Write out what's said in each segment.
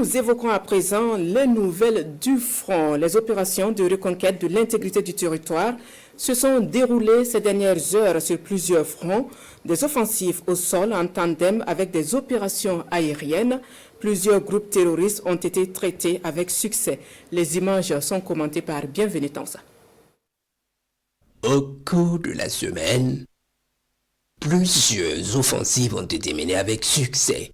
Nous évoquons à présent les nouvelles du front. Les opérations de reconquête de l'intégrité du territoire se sont déroulées ces dernières heures sur plusieurs fronts. Des offensives au sol en tandem avec des opérations aériennes. Plusieurs groupes terroristes ont été traités avec succès. Les images sont commentées par Bienvenue Tanza. Au cours de la semaine, plusieurs offensives ont été menées avec succès.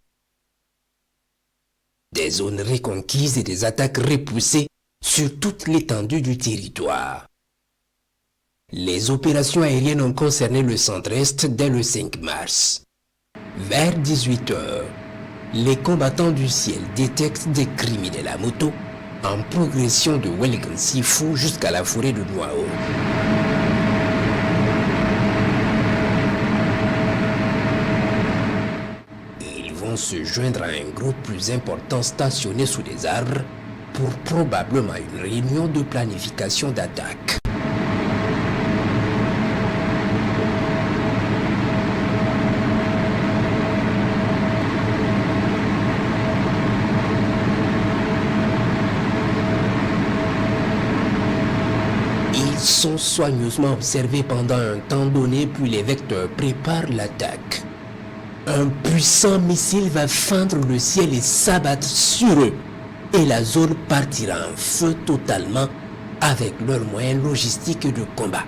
Des zones reconquises et des attaques repoussées sur toute l'étendue du territoire. Les opérations aériennes ont concerné le centre-est dès le 5 mars. Vers 18 h, les combattants du ciel détectent des criminels à moto en progression de Wellington-Sifu jusqu'à la forêt de Noao. Se joindre à un groupe plus important stationné sous des arbres pour probablement une réunion de planification d'attaque. Ils sont soigneusement observés pendant un temps donné, puis les vecteurs préparent l'attaque. Un puissant missile va fendre le ciel et s'abattre sur eux. Et la zone partira en feu totalement avec leurs moyens logistiques de combat.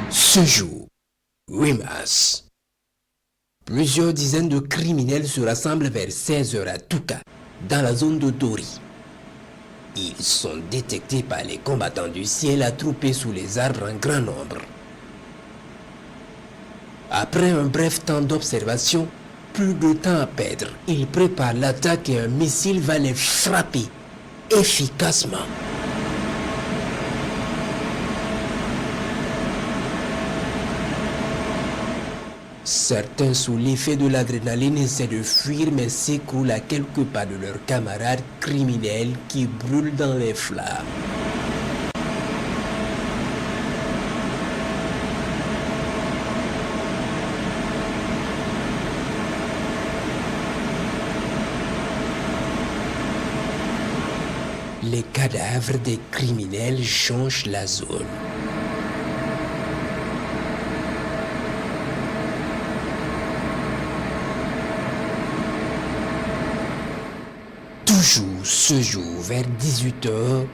Ce jour, 8 mars, plusieurs dizaines de criminels se rassemblent vers 16 h à Tuka, dans la zone de Dori. Ils sont détectés par les combattants du ciel attroupés sous les arbres en grand nombre. Après un bref temps d'observation, plus de temps à perdre, ils préparent l'attaque et un missile va les frapper efficacement. Certains, sous l'effet de l'adrénaline, essaient de fuir mais s'écroulent à quelques pas de leurs camarades criminels qui brûlent dans les flammes. Les cadavres des criminels jonchent la zone. Toujours ce jour, vers 18 h,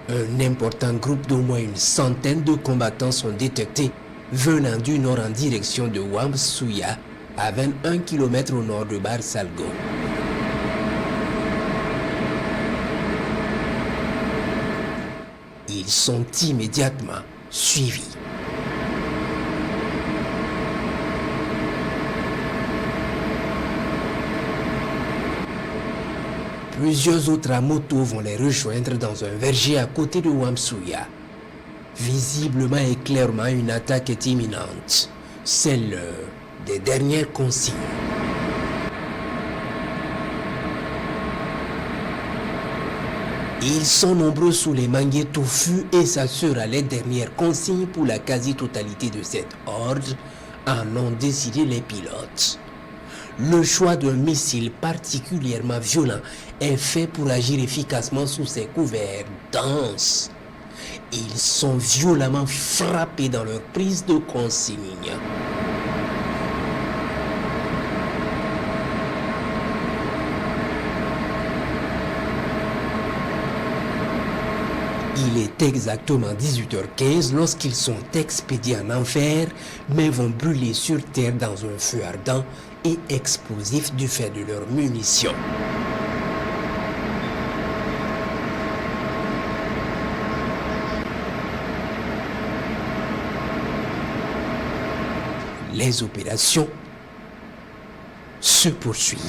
un important groupe d'au moins une centaine de combattants sont détectés venant du nord en direction de Wamsuya, à 21 km au nord de Barsalgo. Ils sont immédiatement suivis. Plusieurs autres à moto vont les rejoindre dans un verger à côté de Wamsuya. Visiblement et clairement, une attaque est imminente. C'est l'heure des dernières consignes. Ils sont nombreux sous les manguiers touffus et ça sera les dernières consignes pour la quasi-totalité de cette horde, en ont décidé les pilotes. Le choix d'un missile particulièrement violent est fait pour agir efficacement sous ces couverts denses. Ils sont violemment frappés dans leur prise de consigne. Il est exactement 18 h 15 lorsqu'ils sont expédiés en enfer, mais vont brûler sur terre dans un feu ardent et explosif du fait de leurs munitions. Les opérations se poursuivent.